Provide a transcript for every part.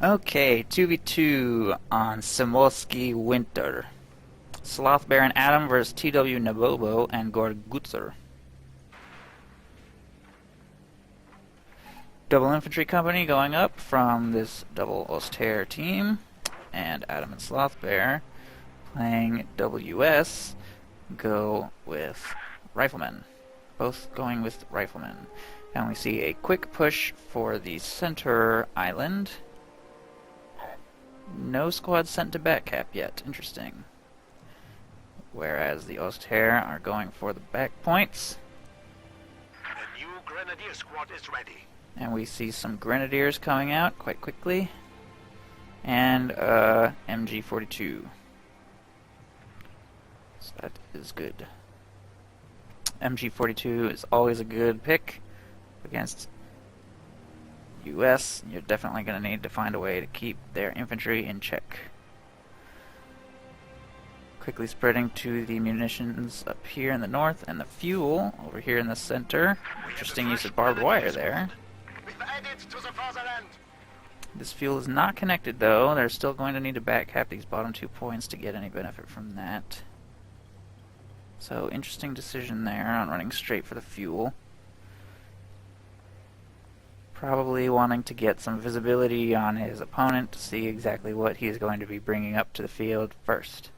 Okay, 2v2 on Semoskiy Winter. Sloth, Baron Adam versus TW Nabobo and Gorgutzer. Double infantry company going up from this double austere team, and Adam and Sloth Bear playing WS go with riflemen. Both going with riflemen. And we see a quick push for the center island. No squad sent to backcap yet. Interesting. Whereas the Austere are going for the back points. The new Grenadier squad is ready. And we see some Grenadiers coming out quite quickly. And MG42. So that is good. MG42 is always a good pick against US. You're definitely going to need to find a way to keep their infantry in check. Quickly spreading to the munitions up here in the north and the fuel over here in the center. Interesting use of barbed wire there. This fuel is not connected though. They're still going to need to backcap these bottom 2 points to get any benefit from that. So interesting decision there on running straight for the fuel. Probably wanting to get some visibility on his opponent to see exactly what he is going to be bringing up to the field first.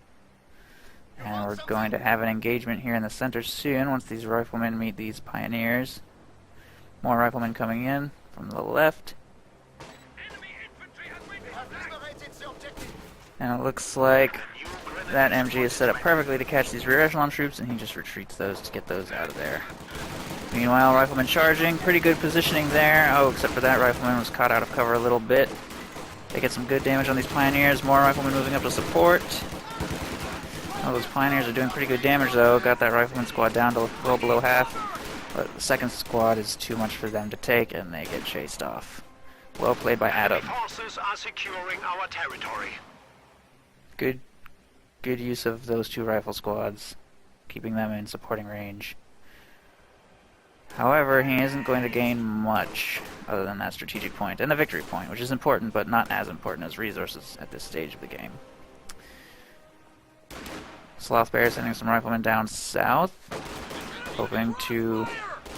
And we're going to have an engagement here in the center soon once these riflemen meet these pioneers. More riflemen coming in from the left. And it looks like that MG is set up perfectly to catch these rear echelon troops, and he just retreats those to get those out of there. Meanwhile, riflemen charging, pretty good positioning there. Oh, except for that rifleman was caught out of cover a little bit. They get some good damage on these pioneers. More riflemen moving up to support. Oh, those pioneers are doing pretty good damage though. Got that rifleman squad down to well below half. But the second squad is too much for them to take, and they get chased off. Well played by Adam. Forces are securing our territory. Good use of those two rifle squads, keeping them in supporting range. However, he isn't going to gain much other than that strategic point and the victory point, which is important, but not as important as resources at this stage of the game. Sloth Bear sending some riflemen down south, hoping to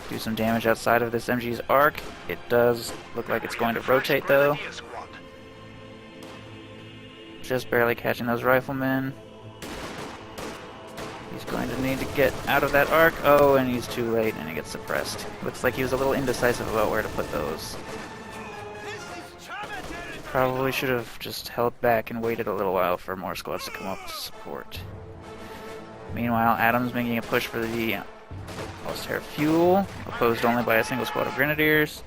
do some damage outside of this MG's arc. It does look like it's going to rotate though. Just barely catching those riflemen. He's going to need to get out of that arc. Oh, and he's too late, and he gets suppressed. Looks like he was a little indecisive about where to put those. Probably should have just held back and waited a little while for more squads to come up to support. Meanwhile, Adam's making a push for the Austere fuel, opposed only by a single squad of Grenadiers.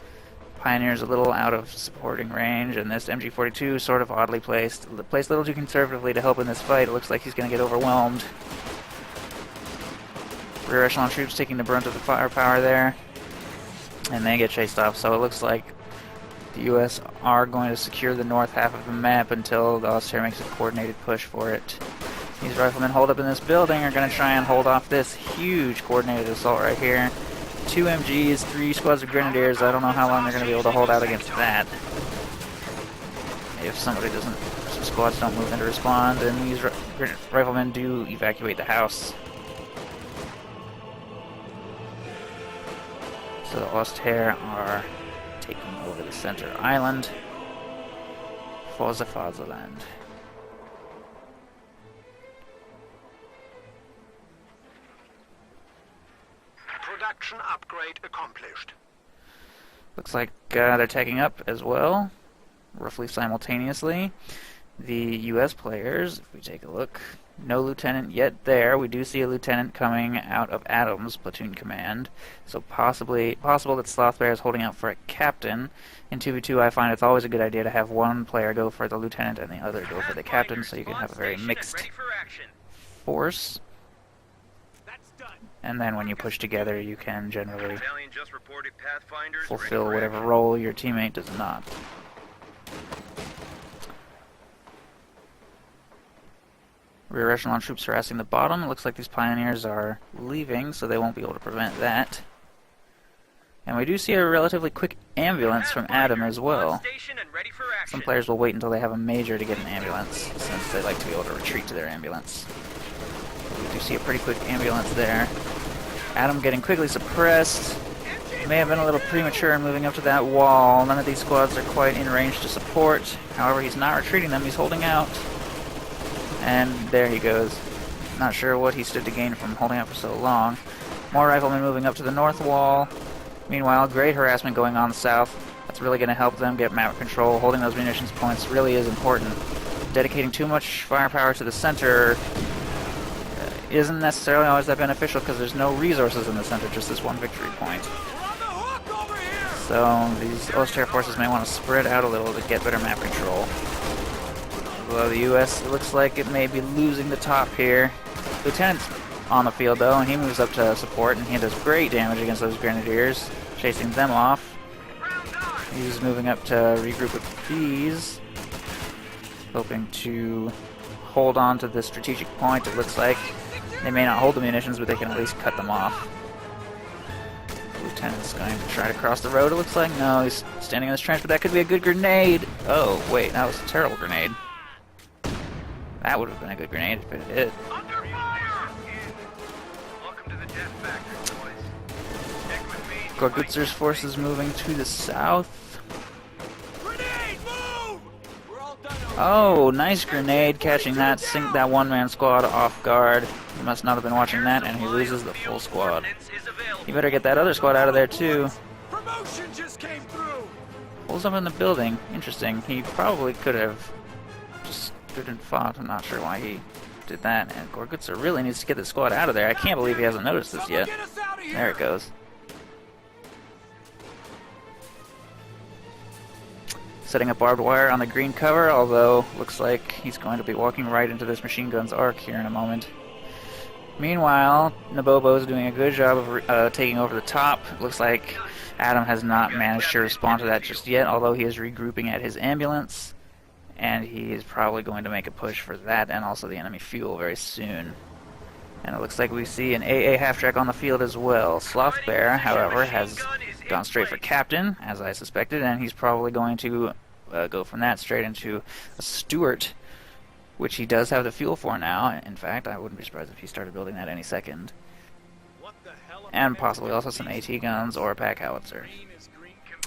Pioneer's a little out of supporting range, and this MG42 sort of oddly placed a little too conservatively to help in this fight. It looks like he's going to get overwhelmed. Rear echelon troops taking the brunt of the firepower there, and they get chased off. So it looks like the US are going to secure the north half of the map until the Austere makes a coordinated push for it. These riflemen hold up in this building are going to try and hold off this huge coordinated assault right here. 2 MGs, 3 squads of Grenadiers. I don't know how long they're going to be able to hold out against that. If some squads don't move in to respond, and these riflemen do evacuate the house. So the Austere are taking over the center island for the fatherland. Production upgrade accomplished. Looks like they're tagging up as well, roughly simultaneously. The US players, if we take a look, no lieutenant yet there. We do see a lieutenant coming out of Adam's platoon command, so possible that Sloth Bear is holding out for a captain. In 2v2, I find it's always a good idea to have one player go for the lieutenant and the other go for the captain, so you can have a very mixed force. And then when you push together, you can generally fulfill whatever role your teammate does not. Rear echelon troops harassing the bottom. It looks like these pioneers are leaving, so they won't be able to prevent that. And we do see a relatively quick ambulance from Adam as well. Some players will wait until they have a major to get an ambulance, since they like to be able to retreat to their ambulance. We do see a pretty quick ambulance there. Adam getting quickly suppressed. May have been a little premature in moving up to that wall. None of these squads are quite in range to support. However, he's not retreating them, he's holding out. And there he goes. Not sure what he stood to gain from holding out for so long. More riflemen moving up to the north wall. Meanwhile, great harassment going on south. That's really going to help them get map control. Holding those munitions points really is important. Dedicating too much firepower to the center isn't necessarily always that beneficial because there's no resources in the center, just this one victory point. So these Osterr forces may want to spread out a little to get better map control. Although the U.S. looks like it may be losing the top here. Lieutenant's on the field though, and he moves up to support, and he does great damage against those grenadiers, chasing them off. He's moving up to regroup with these, hoping to hold on to this strategic point. It looks like they may not hold the munitions, but they can at least cut them off. Lieutenant's going to try to cross the road, it looks like. No, he's standing in this trench, but that could be a good grenade. Oh, wait, that was a terrible grenade. That would have been a good grenade if it hit. Gorgutzer's forces moving to the south. Oh, nice grenade, catching that one-man squad off guard. He must not have been watching that, and he loses the full squad. You better get that other squad out of there, too. Pulls up in the building. Interesting. He probably could have just stood and fought. I'm not sure why he did that. And Gorgutzer really needs to get this squad out of there. I can't believe he hasn't noticed this yet. There it goes. Setting up barbed wire on the green cover, although looks like he's going to be walking right into this machine gun's arc here in a moment. Meanwhile, Nabobo is doing a good job of taking over the top. Looks like Adam has not managed to respond to that just yet, although he is regrouping at his ambulance. And he is probably going to make a push for that and also the enemy fuel very soon. And it looks like we see an AA half-track on the field as well. Sloth Bear, however, has gone straight for Captain, as I suspected, and he's probably going to go from that straight into a Stuart, which he does have the fuel for now. In fact, I wouldn't be surprised if he started building that any second. And possibly also some AT guns or a pack howitzer.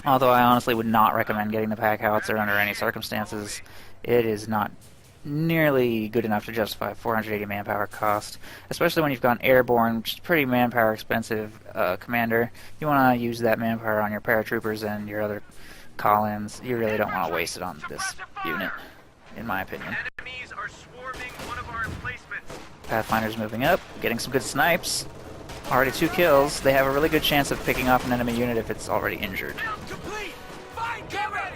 Although I honestly would not recommend getting the pack howitzer under any circumstances. It is not nearly good enough to justify 480 manpower cost, especially when you've gone airborne, which is pretty manpower expensive commander. You want to use that manpower on your paratroopers and your other call-ins. You really don't want to waste it on this unit, in my opinion. Pathfinder's moving up, getting some good snipes. Already 2 kills. They have a really good chance of picking off an enemy unit if it's already injured.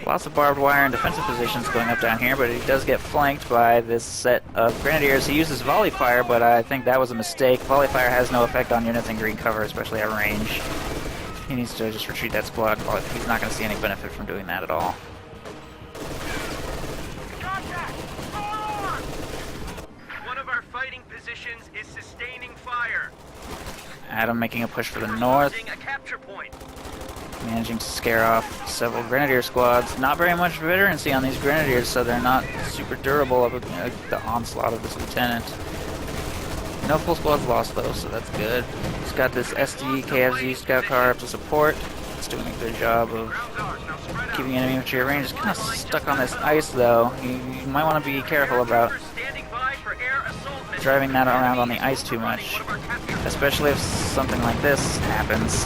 Lots of barbed wire and defensive positions going up down here, but he does get flanked by this set of grenadiers. He uses volley fire, but I think that was a mistake. Volley fire has no effect on units in green cover, especially at range. He needs to just retreat that squad. He's not going to see any benefit from doing that at all. One of our fighting positions is sustaining fire. Adam making a push for the north. A capture point. Managing to scare off several grenadier squads. Not very much veterancy on these grenadiers, so they're not super durable against the onslaught of this lieutenant. No full squads lost though, so that's good. He's got this SD KFZ scout car up to support. It's doing a good job of keeping enemy infantry at range. It's kind of stuck on this ice though. You might want to be careful about driving that around on the ice too much, especially if something like this happens.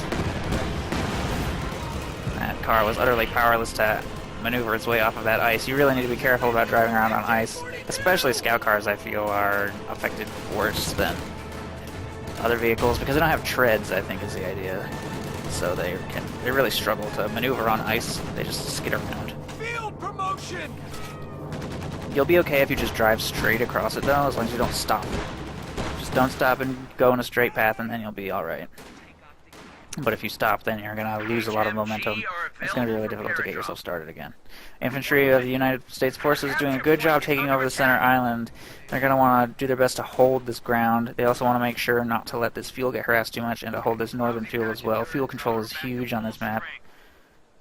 That car was utterly powerless to maneuver its way off of that ice. You really need to be careful about driving around on ice, especially scout cars. I feel are affected worse than other vehicles because they don't have treads, I think is the idea. So they really struggle to maneuver on ice. They just skid around. Field promotion. You'll be okay if you just drive straight across it though, as long as you don't stop. Just don't stop and go in a straight path and then you'll be alright. But if you stop, then you're going to lose a lot of momentum. It's going to be really difficult to get yourself started again. Infantry of the United States Forces doing a good job taking over the center island. They're going to want to do their best to hold this ground. They also want to make sure not to let this fuel get harassed too much and to hold this northern fuel as well. Fuel control is huge on this map.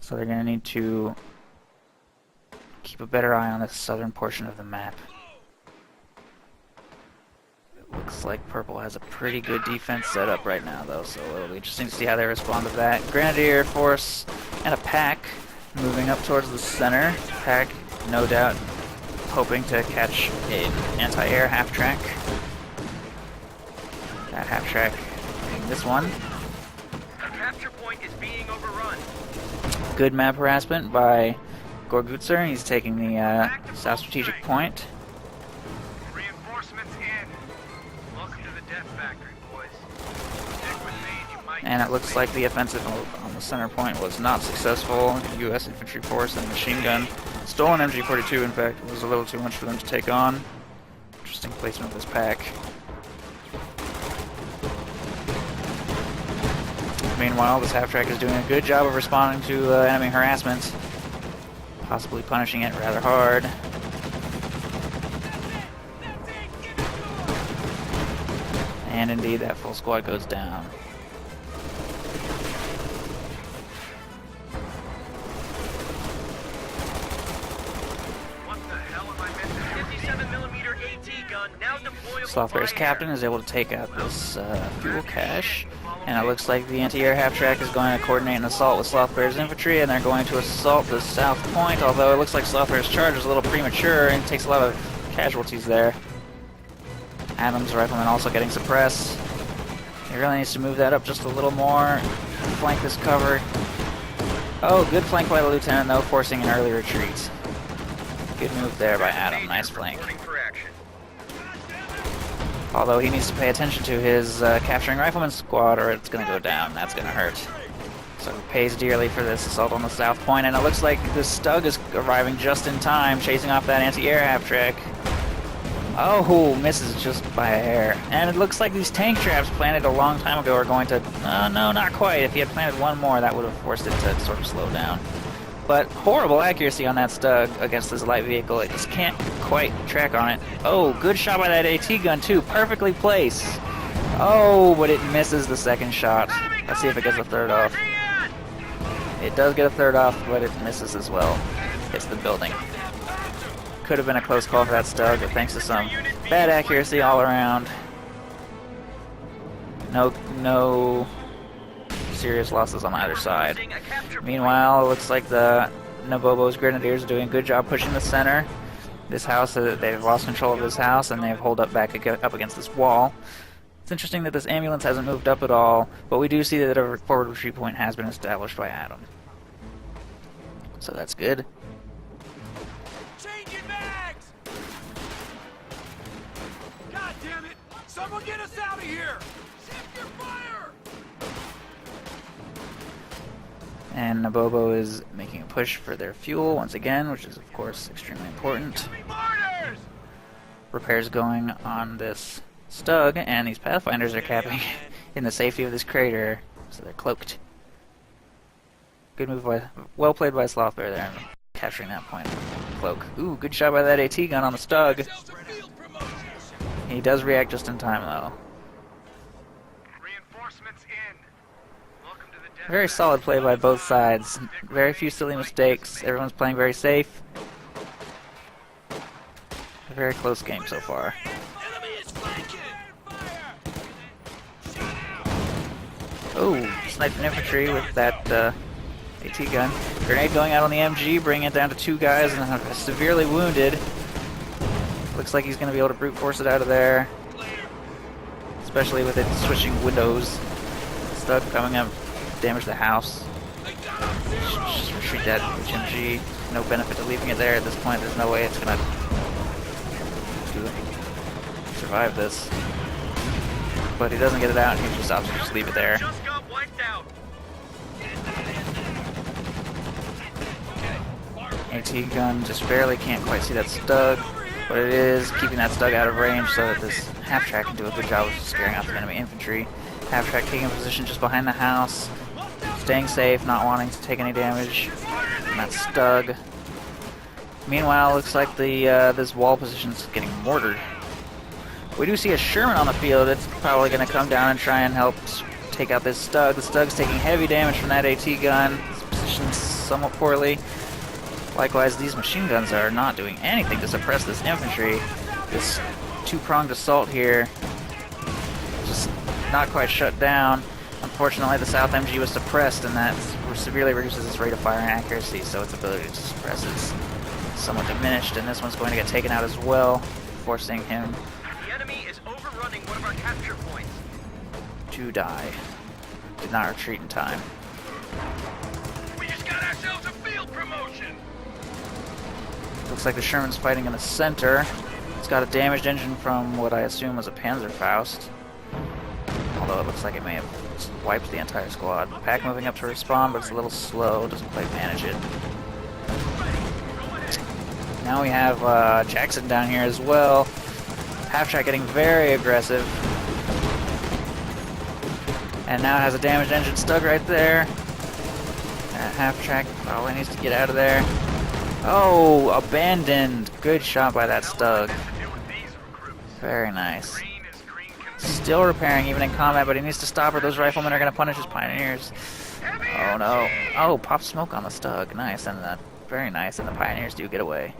So they're going to need to keep a better eye on this southern portion of the map. Looks like Purple has a pretty good defense set up right now, though, so it'll be interesting to see how they respond to that. Grenadier Force and a pack moving up towards the center. Pack, no doubt, hoping to catch an anti-air half-track. That half-track being this one. A capture point is being overrun. Good map harassment by Gorgutzer. He's taking the South Strategic Point. Reinforcements in. Welcome to the Death Factory, boys. Stick with me and you might And it looks like the offensive on the center point was not successful. U.S. infantry force and machine gun. Stolen MG-42, in fact, was a little too much for them to take on. Interesting placement of this pack. Meanwhile, this half-track is doing a good job of responding to enemy harassment. Possibly punishing it rather hard. And indeed, that full squad goes down. What the hell am I missing? 57mm AT gun now deployable. Sloth Bear's captain is able to take out this fuel cache. And it looks like the anti-air half-track is going to coordinate an assault with Sloth Bear's infantry, and they're going to assault the south point, although it looks like Sloth Bear's charge is a little premature and takes a lot of casualties there. Adams' rifleman also getting suppressed. He really needs to move that up just a little more. Flank this cover. Oh, good flank by the lieutenant, though, forcing an early retreat. Good move there by Adam. Nice flank. Although he needs to pay attention to his capturing rifleman squad or it's going to go down. That's going to hurt. So he pays dearly for this assault on the south point, and it looks like the Stug is arriving just in time, chasing off that anti-air half-track. Oh, misses just by a hair. And it looks like these tank traps planted a long time ago are going to... no, not quite. If he had planted one more, that would have forced it to sort of slow down. But horrible accuracy on that Stug against this light vehicle. It just can't quite track on it. Oh, good shot by that AT gun, too. Perfectly placed. Oh, but it misses the second shot. Let's see if it gets a third off. It does get a third off, but it misses as well. Hits the building. Could have been a close call for that Stug, but thanks to some bad accuracy all around. No serious losses on either side. Meanwhile, it looks like the Nabobo's Grenadiers are doing a good job pushing the center. This house, they've lost control of this house, and they've holed up back up against this wall. It's interesting that this ambulance hasn't moved up at all, but we do see that a forward retreat point has been established by Adam. So that's good. Changing mags! God damn it! Someone get us out of here! Shift your fire! And Nabobo is making a push for their fuel once again, which is of course extremely important. Repairs going on this Stug, and these Pathfinders are capping in the safety of this crater, so they're cloaked. Good move by, well played by Sloth Bear there, capturing that point. Cloak. Ooh, good shot by that AT gun on the Stug. He does react just in time though. Reinforcements in. Welcome to the Death Very solid play by both sides. Very few silly mistakes. Everyone's playing very safe. A very close game so far. Oh, sniping infantry with that AT gun. Grenade going out on the MG, bringing it down to 2 guys, and severely wounded. Looks like he's going to be able to brute force it out of there. Especially with it switching windows. Stug coming up, damage the house. Just retreat that HMG. No benefit to leaving it there at this point. There's no way it's going to survive this. But he doesn't get it out, and he just opts to just leave it there. just got wiped out. AT gun just barely can't quite see that Stug, but it is keeping that Stug out of range so that this half-track can do a good job of scaring off the enemy infantry. Half-track taking a position just behind the house, staying safe, not wanting to take any damage from that Stug. Meanwhile, looks like this wall position's getting mortared. We do see a Sherman on the field. It's probably going to come down and try and help take out this Stug. The Stug's taking heavy damage from that AT gun. It's positioned somewhat poorly. Likewise, these machine guns are not doing anything to suppress this infantry. This two-pronged assault here just not quite shut down. Unfortunately, the South MG was suppressed, and that severely reduces its rate of fire and accuracy, so its ability to suppress is somewhat diminished, and this one's going to get taken out as well, forcing him The enemy is overrunning one of our capture points. to die. Did not retreat in time. We just got ourselves a field promotion. Looks like the Sherman's fighting in the center. It's got a damaged engine from what I assume was a Panzerfaust. Although it looks like it may have wiped the entire squad. Pack moving up to respond, but it's a little slow. Doesn't quite manage it. Now we have Jackson down here as well. Half-track getting very aggressive. And now it has a damaged engine Stug right there. Half-track probably needs to get out of there. Oh, abandoned. Good shot by that Stug. Very nice. Still repairing even in combat, but he needs to stop or those riflemen are going to punish his pioneers. Oh no. Oh, pop smoke on the Stug. Nice. And very nice. And the pioneers do get away.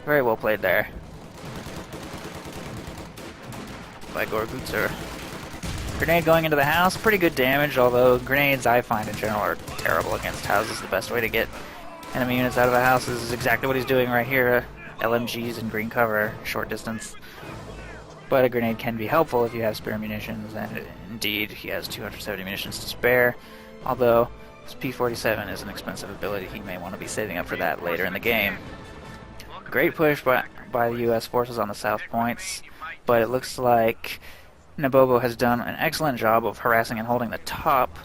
Very well played there by Gorgutzer. Grenade going into the house. Pretty good damage, although grenades I find in general are terrible against houses. The best way to get enemy units out of a house is exactly what he's doing right here. LMGs in green cover, short distance. But a grenade can be helpful if you have spare munitions, and indeed he has 270 munitions to spare. Although his P-47 is an expensive ability, he may want to be saving up for that later in the game. Great push by the U.S. forces on the south points, but it looks like Nabobo has done an excellent job of harassing and holding the top.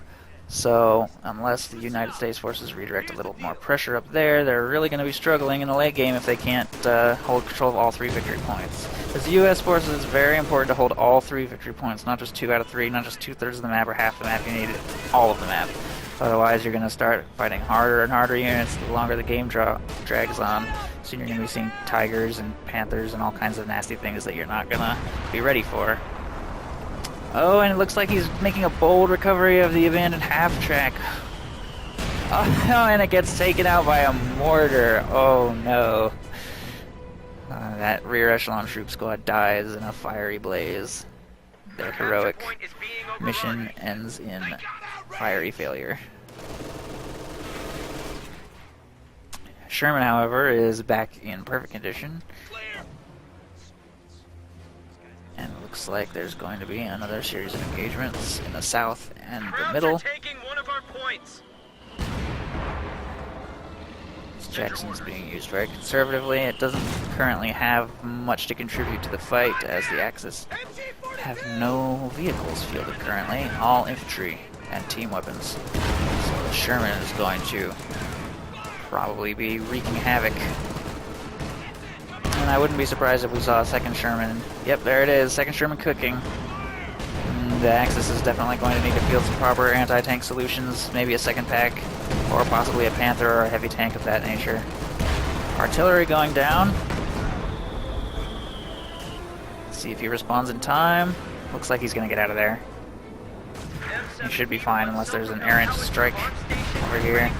So, unless the United States forces redirect a little more pressure up there, they're really going to be struggling in the late game if they can't hold control of all 3 victory points. As the U.S. forces, it's very important to hold all 3 victory points, not just 2 out of 3, not just 2/3 of the map or half the map. You need all of the map. Otherwise, you're going to start fighting harder and harder units the longer the game drags on. Soon you're going to be seeing tigers and panthers and all kinds of nasty things that you're not going to be ready for. Oh, and it looks like he's making a bold recovery of the abandoned half-track. Oh, and it gets taken out by a mortar. Oh, no. That rear echelon troop squad dies in a fiery blaze. Their heroic mission ends in fiery failure. Sherman, however, is back in perfect condition. And it looks like there's going to be another series of engagements in the south and the middle. Taking one of our points. Jackson's being used very conservatively. It doesn't currently have much to contribute to the fight, as the Axis have no vehicles fielded currently, all infantry and team weapons. So the Sherman is going to probably be wreaking havoc. And I wouldn't be surprised if we saw a second Sherman. Yep, there it is, second Sherman cooking. The Axis is definitely going to need to field some proper anti-tank solutions, maybe a second pack, or possibly a Panther or a heavy tank of that nature. Artillery going down. Let's see if he responds in time. Looks like he's going to get out of there. He should be fine unless there's an errant strike over here.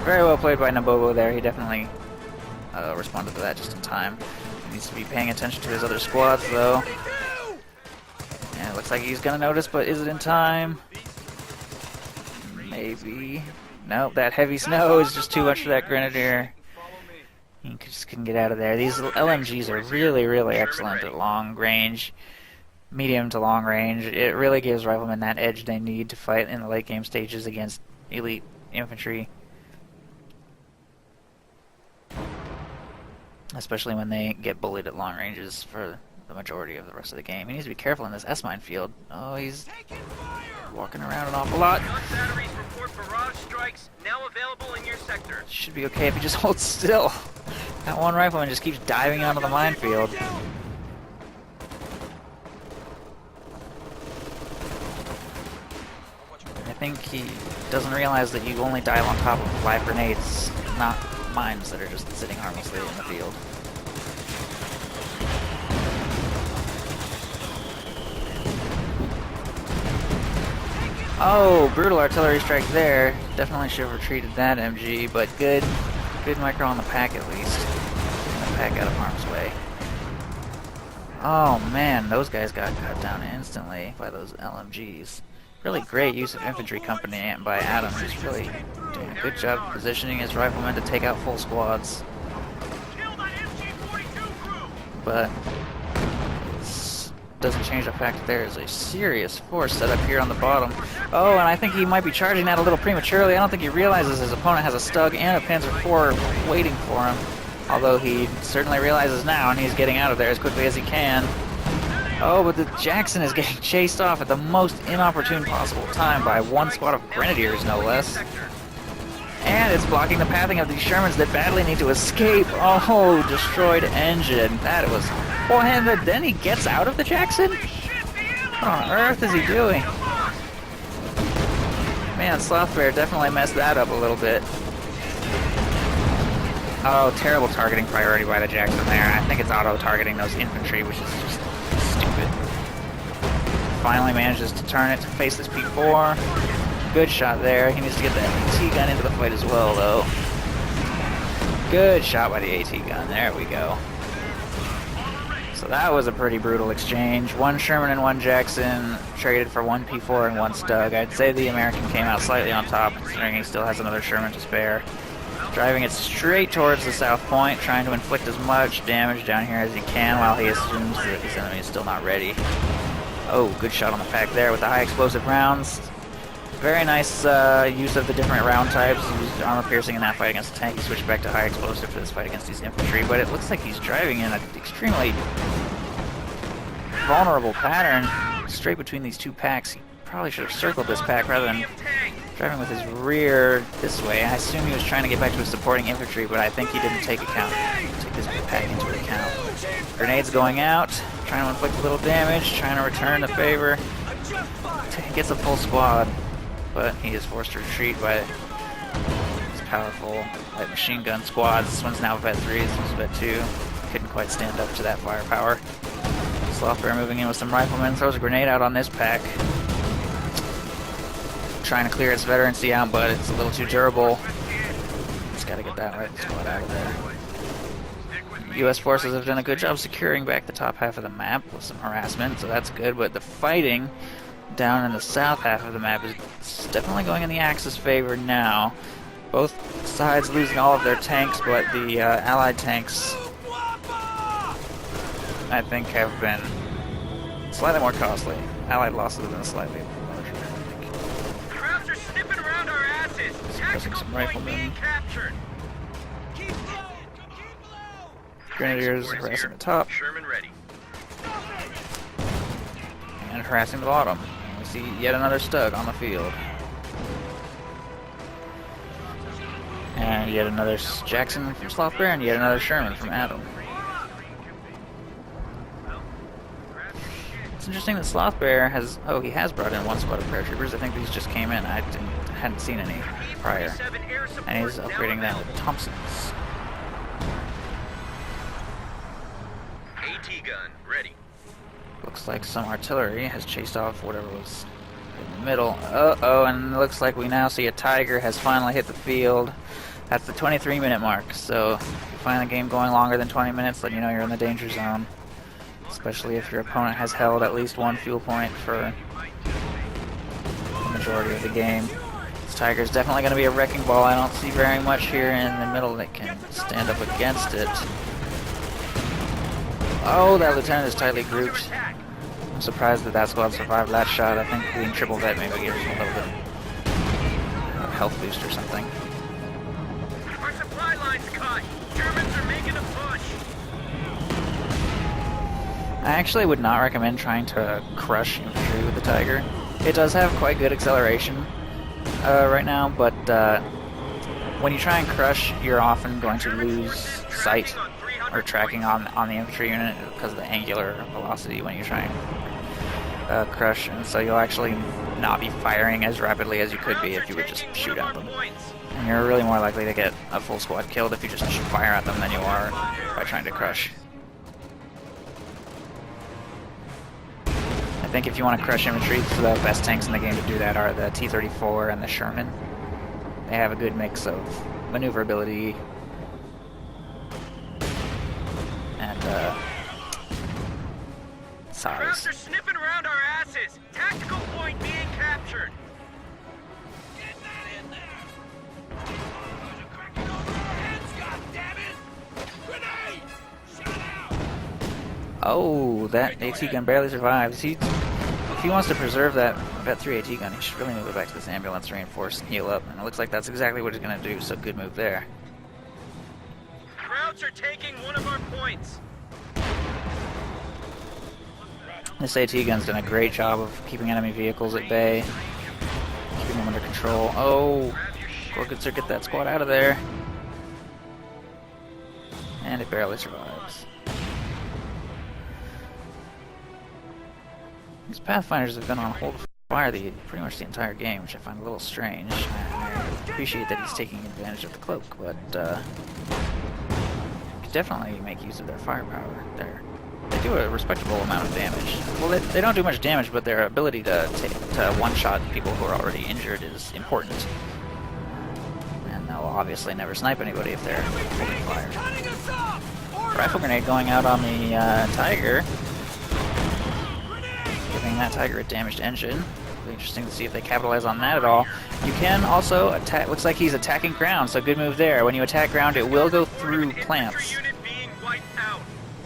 Very well played by Nabobo there. He definitely responded to that just in time. He needs to be paying attention to his other squads, though. And it looks like he's going to notice, but is it in time? Maybe. Nope, that heavy snow is just too much for that Grenadier. He just couldn't get out of there. These LMGs are really, really excellent at long range, medium to long range. It really gives riflemen that edge they need to fight in the late game stages against elite infantry. Especially when they get bullied at long ranges for the majority of the rest of the game. He needs to be careful in this S-mine field. Oh, he's walking around an awful lot. Gun batteries report barrage strikes now available in your sector. Should be okay if he just holds still. That one rifleman just keeps diving onto the minefield. think he doesn't realize that you only dive on top of live grenades, not mines that are just sitting harmlessly in the field. Oh, brutal artillery strike there. Definitely should have retreated that MG, but good micro on the pack at least. Get the pack out of harm's way. Oh man, those guys got cut down instantly by those LMGs. Really great use of infantry company by Adam. He's really doing a good job positioning his riflemen to take out full squads. But it doesn't change the fact that there is a serious force set up here on the bottom. Oh, and I think he might be charging that a little prematurely. I don't think he realizes his opponent has a Stug and a Panzer IV waiting for him. Although he certainly realizes now, and he's getting out of there as quickly as he can. Oh, but the Jackson is getting chased off at the most inopportune possible time by one squad of Grenadiers, no less. And it's blocking the pathing of these Shermans that badly need to escape. Oh, destroyed engine. That was... Oh, and then he gets out of the Jackson? What on earth is he doing? Man, Sloth Bear definitely messed that up a little bit. Oh, terrible targeting priority by the Jackson there. I think it's auto-targeting those infantry, which is just stupid. Finally manages to turn it to face this P4. Good shot there. He needs to get the AT gun into the fight as well, though. Good shot by the AT gun. There we go. So that was a pretty brutal exchange. One Sherman and one Jackson traded for one P4 and one Stug. I'd say the American came out slightly on top, considering he still has another Sherman to spare. Driving it straight towards the south point, trying to inflict as much damage down here as he can while he assumes that his enemy is still not ready. Oh, good shot on the pack there with the high explosive rounds. Very nice use of the different round types. He used armor piercing in that fight against the tank. He switched back to high explosive for this fight against these infantry, but it looks like he's driving in an extremely vulnerable pattern straight between these two packs. He probably should have circled this pack rather than driving with his rear this way. I assume he was trying to get back to his supporting infantry, but I think he didn't take this pack into account. Grenades going out, trying to inflict a little damage, trying to return the favor. Gets a full squad, but he is forced to retreat by his powerful light machine gun squads. This one's now Vet 3, this one's Vet 2. Couldn't quite stand up to that firepower. Sloth Bear moving in with some riflemen, throws a grenade out on this pack. Trying to clear its veterancy out, but it's a little too durable. Just gotta get that right squad out of there. U.S. forces have done a good job securing back the top half of the map with some harassment, so that's good, but the fighting down in the south half of the map is definitely going in the Axis' favor now. Both sides losing all of their tanks, but the Allied tanks, I think, have been slightly more costly. Allied losses have been slightly larger, I think. Crowds are sniffing around our asses. Tactical Some point riflemen. being captured. Grenadiers harassing the top Sherman ready. and harassing the bottom. We see yet another Stug on the field. And yet another Jackson from Sloth Bear, and yet another Sherman from Adam. It's interesting that Sloth Bear has... Oh, he has brought in one squad of paratroopers. I think these just came in. I hadn't seen any prior. And he's upgrading them with Thompsons. AT gun ready. Looks like some artillery has chased off whatever was in the middle. Uh-oh, and it looks like we now see a Tiger has finally hit the field. That's the 23-minute mark, so if you find the game going longer than 20 minutes, then you know you're in the danger zone. Especially if your opponent has held at least one fuel point for the majority of the game. This Tiger's definitely going to be a wrecking ball. I don't see very much here in the middle that can stand up against it. Oh, that lieutenant is tightly grouped. I'm surprised that that squad survived that shot. I think being triple vet maybe gives him a little bit of health boost or something. Our supply line's cut. Germans are making a push. I actually would not recommend trying to crush infantry with the Tiger. It does have quite good acceleration right now, but when you try and crush, you're often going to lose sight or tracking on the infantry unit because of the angular velocity when you try and crush, and so you'll actually not be firing as rapidly as you could be if you would just shoot at them. And you're really more likely to get a full squad killed if you just fire at them than you are by trying to crush. I think if you want to crush infantry, the best tanks in the game to do that are the T-34 and the Sherman. They have a good mix of maneuverability and size. Crowds are sniffing around our asses. Tactical point being captured. Get that in there! There's a cracking over our heads, goddammit! Grenade! Shut out! Oh, that AT gun barely survives. If he wants to preserve that Vet 3 AT gun, he should really move it back to this ambulance, reinforce, and heal up. And it looks like that's exactly what he's going to do, so good move there. Crowds are taking one of our points. This AT gun's done a great job of keeping enemy vehicles at bay, keeping them under control. Oh, Gorgutzer, get that squad out of there. And it barely survives. These Pathfinders have been on hold fire pretty much the entire game, which I find a little strange. I appreciate that he's taking advantage of the cloak, but you could definitely make use of their firepower there. They do a respectable amount of damage. Well, they don't do much damage, but their ability to one-shot people who are already injured is important. And they'll obviously never snipe anybody if they're holding fire. Rifle grenade going out on the Tiger. Giving that Tiger a damaged engine. It'll be interesting to see if they capitalize on that at all. You can also attack. Looks like he's attacking ground, so good move there. When you attack ground, it will go through plants.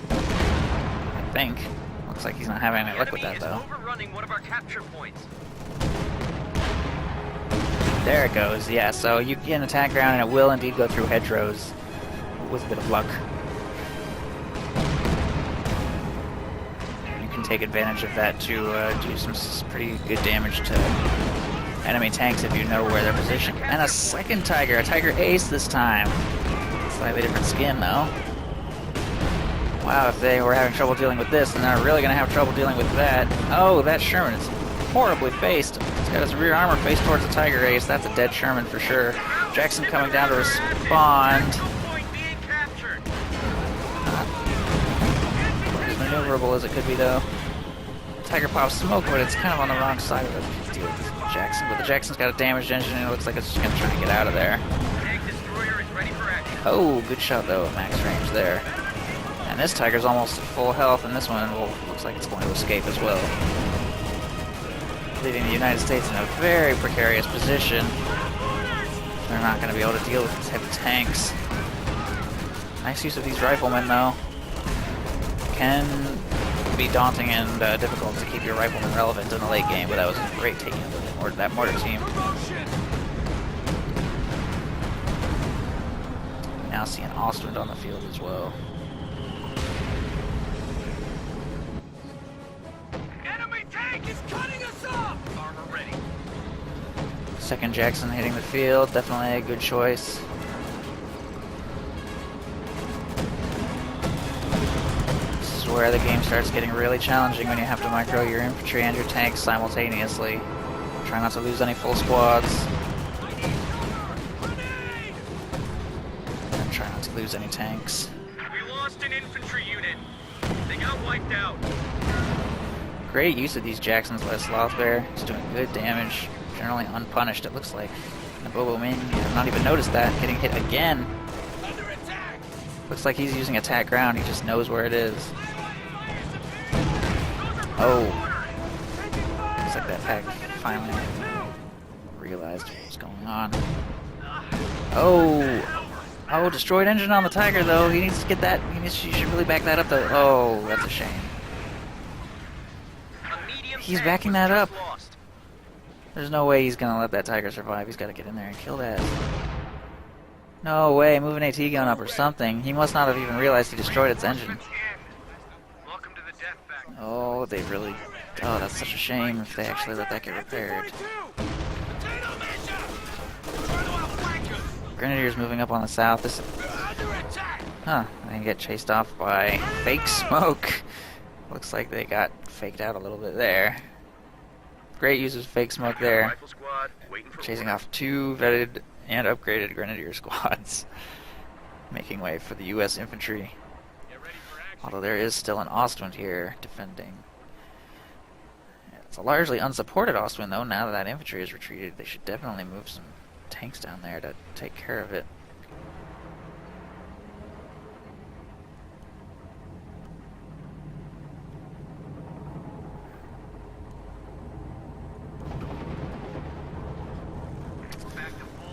I think. Looks like he's not having any luck with that though. Overrunning one of our capture points. There it goes. Yeah, so you can attack ground, and it will indeed go through hedgerows with a bit of luck. Take advantage of that to do some pretty good damage to enemy tanks if you know where they're positioned. And a second Tiger, a Tiger Ace this time. Slightly different skin though. Wow, if they were having trouble dealing with this, then they're really going to have trouble dealing with that. Oh, that Sherman is horribly faced. He's got his rear armor faced towards the Tiger Ace. That's a dead Sherman for sure. Jackson coming down to respond. Maneuverable as it could be though. Tiger pops smoke, but it's kind of on the wrong side of it. Deal with Jackson, but the Jackson's got a damaged engine, and it looks like it's just gonna try and get out of there. Oh, good shot though at max range there. And this Tiger's almost at full health, and this one looks like it's going to escape as well, leaving the United States in a very precarious position. They're not going to be able to deal with these heavy tanks. Nice use of these riflemen though. Can be daunting and difficult to keep your riflemen relevant in the late game, but that was a great taking of that mortar team. We now see an Ostwind on the field as well. Enemy tank is cutting us off! Armor ready. Second Jackson hitting the field, definitely a good choice. Where the game starts getting really challenging when you have to micro your infantry and your tanks simultaneously. Try not to lose any full squads. And try not to lose any tanks. We lost an infantry unit. They got wiped out. Great use of these Jacksons by Sloth there. He's doing good damage. Generally unpunished, it looks like. Nabobo Min, you have not even noticed that. Getting hit again. Looks like he's using attack ground. He just knows where it is. Oh. Looks like that pack finally realized what was going on. Oh. Oh, destroyed engine on the Tiger though. He needs to get that. You should really back that up though. Oh, that's a shame. He's backing that up. There's no way he's gonna let that Tiger survive. He's gotta get in there and kill that. No way, move an AT gun up or something. He must not have even realized he destroyed its engine. Oh, they really... Oh, that's such a shame if they actually let that get repaired. Grenadiers moving up on the south. This... Huh, they get chased off by fake smoke. Looks like they got faked out a little bit there. Great use of fake smoke there, Rifle squad waiting for chasing orders. off 2 vetted and upgraded grenadier squads, making way for the U.S. infantry. Although there is still an Ostwind here defending. It's a largely unsupported Ostwind, though. Now that that infantry is retreated, they should definitely move some tanks down there to take care of it.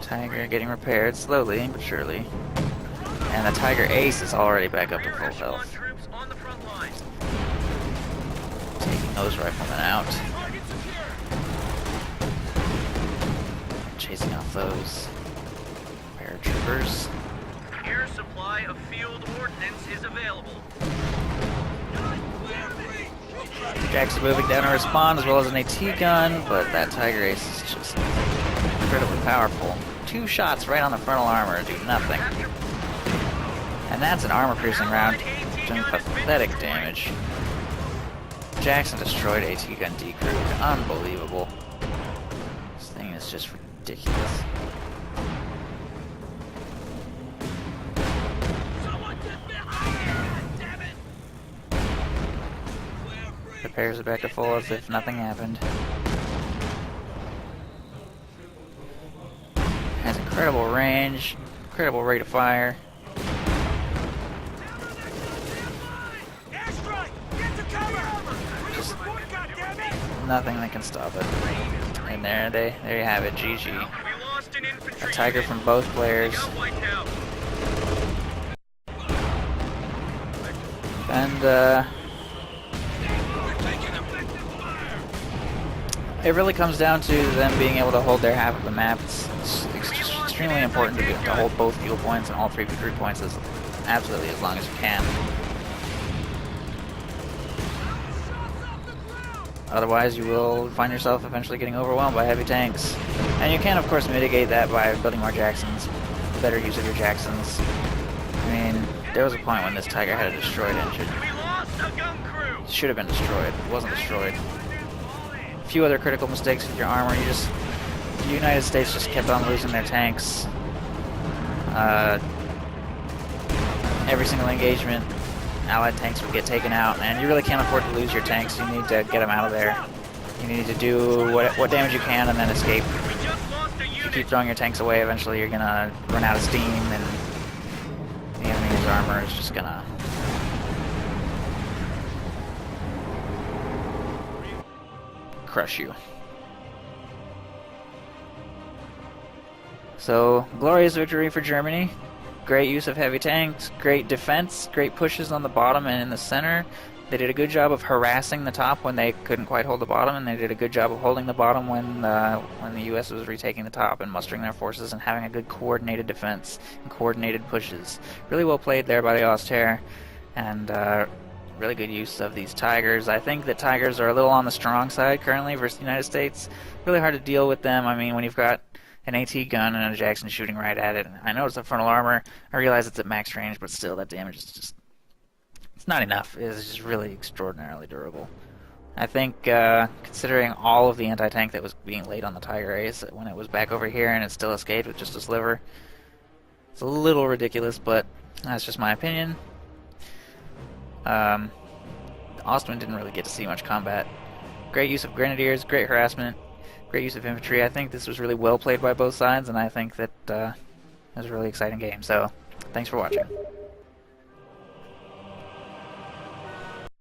Tiger getting repaired slowly but surely. And the Tiger Ace is already back up to full health. Troops on the front line. Taking those riflemen out. Chasing off those paratroopers. Air supply of field ordnance is available. Jackson moving down to respond as well as an AT gun, but that Tiger Ace is just incredibly powerful. 2 shots right on the frontal armor do nothing. And that's an armor-piercing round doing pathetic damage. Jackson destroyed AT gun decrew. Unbelievable. This thing is just ridiculous. Prepares it back to full as if nothing happened. Has incredible range, incredible rate of fire. Just nothing that can stop it. And there you have it, GG. We lost an infantry A Tiger from both players. got wiped out. And it really comes down to them being able to hold their half of the map. It's extremely important to hold both fuel points and all 3 victory points as long as you can. Otherwise, you will find yourself eventually getting overwhelmed by heavy tanks. And you can, of course, mitigate that by building more Jacksons, better use of your Jacksons. I mean, there was a point when this Tiger had a destroyed engine. We lost a gun crew. It should have been destroyed. It wasn't destroyed. A few other critical mistakes with your armor. The United States just kept on losing their tanks. Every single engagement, Allied tanks would get taken out, and you really can't afford to lose your tanks. You need to get them out of there. You need to do what damage you can and then escape. We just lost a If you unit. keep throwing your tanks away, eventually you're gonna run out of steam, and the enemy's armor is just gonna crush you. So, glorious victory for Germany. Great use of heavy tanks, great defense, great pushes on the bottom and in the center. They did a good job of harassing the top when they couldn't quite hold the bottom, and they did a good job of holding the bottom when the U.S. was retaking the top and mustering their forces and having a good coordinated defense and coordinated pushes. Really well played there by the Auster, and really good use of these Tigers. I think that Tigers are a little on the strong side currently versus the United States. Really hard to deal with them. I mean, when you've got an AT gun and a Jackson shooting right at it. I know it's a frontal armor. I realize it's at max range, but still, that damage is just... it's not enough. It's just really extraordinarily durable. I think, considering all of the anti-tank that was being laid on the Tiger Ace when it was back over here and it still escaped with just a sliver, it's a little ridiculous, but that's just my opinion. Ostwind didn't really get to see much combat. Great use of grenadiers, great harassment, great use of infantry. I think this was really well played by both sides, and I think that it was a really exciting game. So, thanks for watching.